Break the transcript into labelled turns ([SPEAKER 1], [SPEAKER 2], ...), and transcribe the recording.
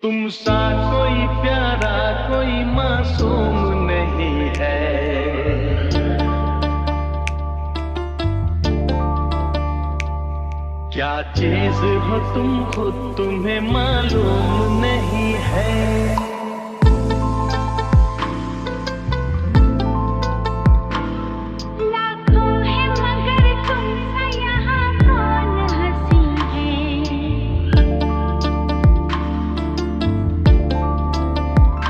[SPEAKER 1] तुमसा कोई प्यारा कोई मासूम नहीं है। क्या चीज हो तुम खुद तुम्हें मालूम नहीं है।